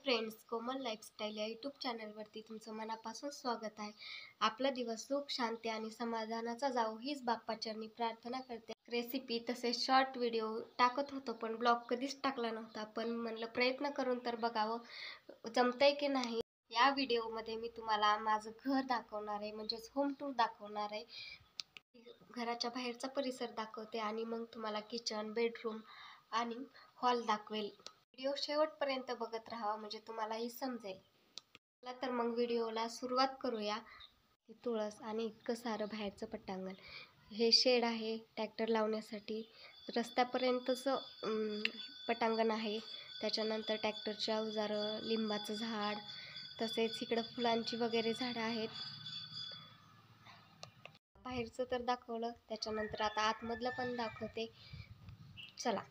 Friends, कोमल lifestyle या YouTube चॅनलवरती तुमचं मनापासून स्वागत आहे. आपला दिवस सुख, शांती आणि समाधानाचा जावो हीच बाप्पाचरणी प्रार्थना करते. रेसिपी तसेच शॉर्ट व्हिडिओ टाकत होतो पण ब्लॉग कधीच टाकला नव्हता, पण म्हणलं प्रयत्न करून तर बघावं जमतंय की नाही. या व्हिडिओमध्ये मी तुम्हाला माझं घर दाखवणार आहे, म्हणजेच होम टूर दाखवणार आहे. घराच्या बाहेरचा परिसर दाखवते आणि मग तुम्हाला किचन, बेडरूम आणि हॉल दाखवेल. व्हिडिओ शेवटपर्यंत बघत राहा म्हणजे तुम्हालाही समजेल. चला तर मग व्हिडिओला सुरुवात करूया. तुळस आणि इतकं सारं बाहेरचं पटांगण. हे शेड आहे ट्रॅक्टर लावण्यासाठी. रस्त्यापर्यंतचं पटांगण आहे. त्याच्यानंतर ट्रॅक्टरच्या अवजारं, लिंबाचं झाड, तसेच इकडं फुलांची वगैरे झाडं आहेत. बाहेरचं तर दाखवलं, त्याच्यानंतर आता आतमधलं पण दाखवते. चला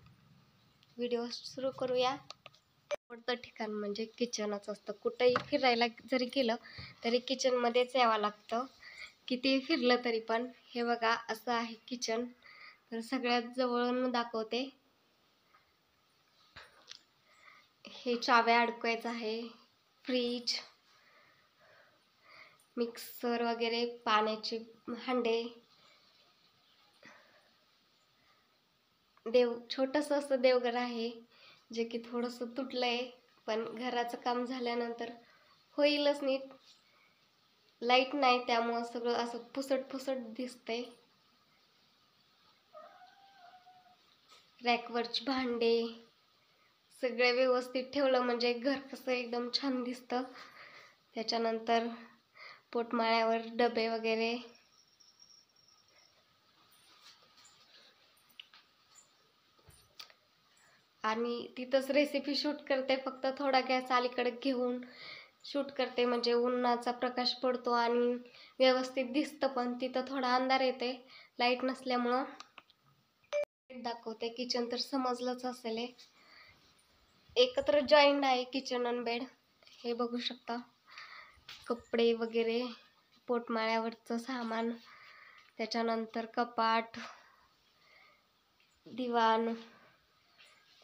व्हिडिओ सुरू करूया. आवडतं ठिकाण म्हणजे किचनच असतं. कुठेही फिरायला जरी गेलं तरी किचनमध्येच यावं लागतं, कितीही फिरलं तरी. पण हे बघा, असं आहे किचन. तर सगळ्यात जवळून दाखवते. हे चाव्या अडकवायचं आहे, फ्रीज, मिक्सर वगैरे, पाण्याचे हांडे, छोटंसं असं देवघर आहे जे की थोडंसं तुटलंय, पण घराचं काम झाल्यानंतर होईलच नीट. लाईट नाही त्यामुळं सगळं असं पुसट दिसतंय. रॅकवरची भांडे सगळे व्यवस्थित ठेवलं म्हणजे घर कसं एकदम छान दिसतं. त्याच्यानंतर पोटमाळ्यावर डबे वगैरे, आणि तिथंच रेसिपी शूट करते. फक्त थोडा गॅस अलीकडे घेऊन शूट करते म्हणजे उन्हाचा प्रकाश पडतो आणि व्यवस्थित दिसतं. पण तिथं थोडा अंधार येते लाईट नसल्यामुळं. दाखवते. किचन तर समजलंच असेल. एकत्र जॉईंट आहे किचन आणि बेड. हे बघू शकता. कपडे वगैरे, पोटमाळ्यावरचं सामान, त्याच्यानंतर कपाट, दिवाण,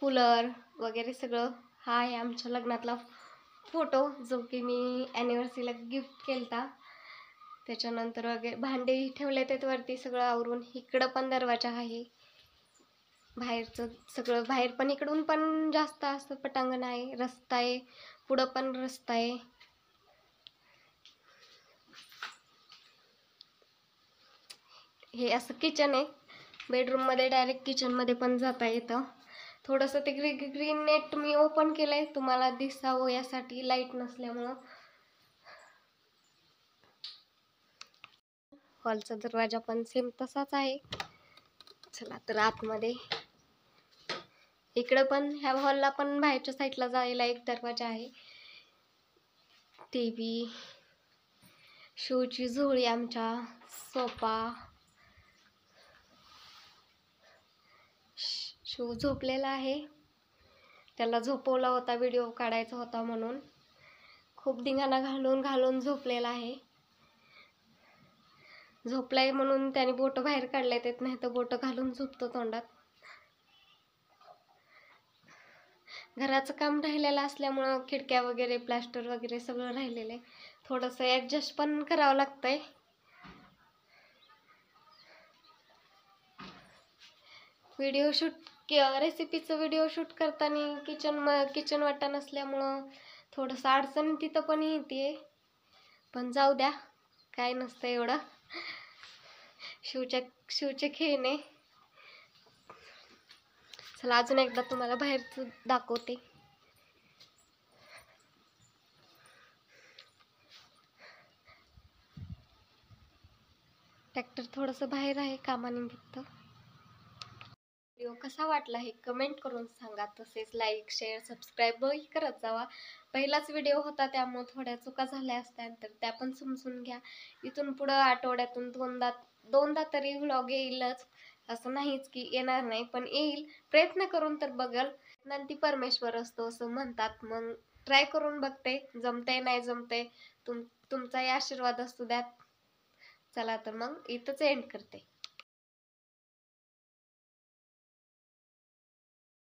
कूलर वगैरे सगळं. हा आहे आमच्या लग्नातला फोटो जो की मी ॲनिव्हर्सरीला गिफ्ट केलता. त्याच्यानंतर वगैरे भांडे ठेवले ते वरती सगळं आवरून. इकडं पण दरवाजा आहे. बाहेरचं सगळं, बाहेर पण इकडून पण जास्त असं पटांगण आहे. रस्ता आहे, पुढं पण रस्ता आहे. हे असं किचन आहे. बेडरूममध्ये डायरेक्ट किचनमध्ये पण जाता येतं. थोडंसं ते ग्रीन नेट मी ओपन केलंय तुम्हाला दिसावं यासाठी, लाईट नसल्यामुळं. हॉलचा दरवाजा पण सेम तसाच आहे. चला तर आतमध्ये. इकडं पण ह्या हॉलला पण बाहेरच्या साईडला जायला एक दरवाजा आहे. टीव्ही, शूची झोळी, आमच्या सोफा, शू झोपलेला आहे. त्याला झोपवला होता, व्हिडिओ काढायचा होता म्हणून. खूप धिंगाणा घालून झोपलेला आहे. झोपलाय म्हणून त्याने बोटं बाहेर काढले येत नाही, तर बोटं घालून झोपतो तोंडात. घराचं काम राहिलेलं असल्यामुळं खिडक्या वगैरे, प्लास्टर वगैरे सगळं राहिलेलं आहे. थोडंसं ॲडजस्ट पण करावं लागतंय. व्हिडिओ शूट, रेसिपीचं व्हिडिओ शूट करताना किचन वाटा नसल्यामुळं थोडंसं अडचण तिथं पण येते. पण जाऊ द्या, काय नसतं एवढं. शिवचे खेळणे. चला अजून एकदा तुम्हाला बाहेरचं दाखवते. ट्रॅक्टर थोडंसं बाहेर आहे कामानिमित्त. व्हिडिओ कसा वाटला हे कमेंट करून सांगा. तसेच लाईक, शेअर, सबस्क्राईबही करत जावा. पहिलाच व्हिडिओ होता त्यामुळे थोड्या चुका झाल्या असत्या, तर त्या पण समजून घ्या. इथून पुढं आठवड्यातून दोनदा तरी व्लॉग येईलच. असं नाहीच की येणार नाही, पण येईल. प्रयत्न करून तर बघल. नंतर परमेश्वर असतो असं म्हणतात. मग ट्राय करून बघते. जमतंय नाही जमतंय, तुमचाही आशीर्वाद असू द्यात. चला तर मग इथंच एंड करते.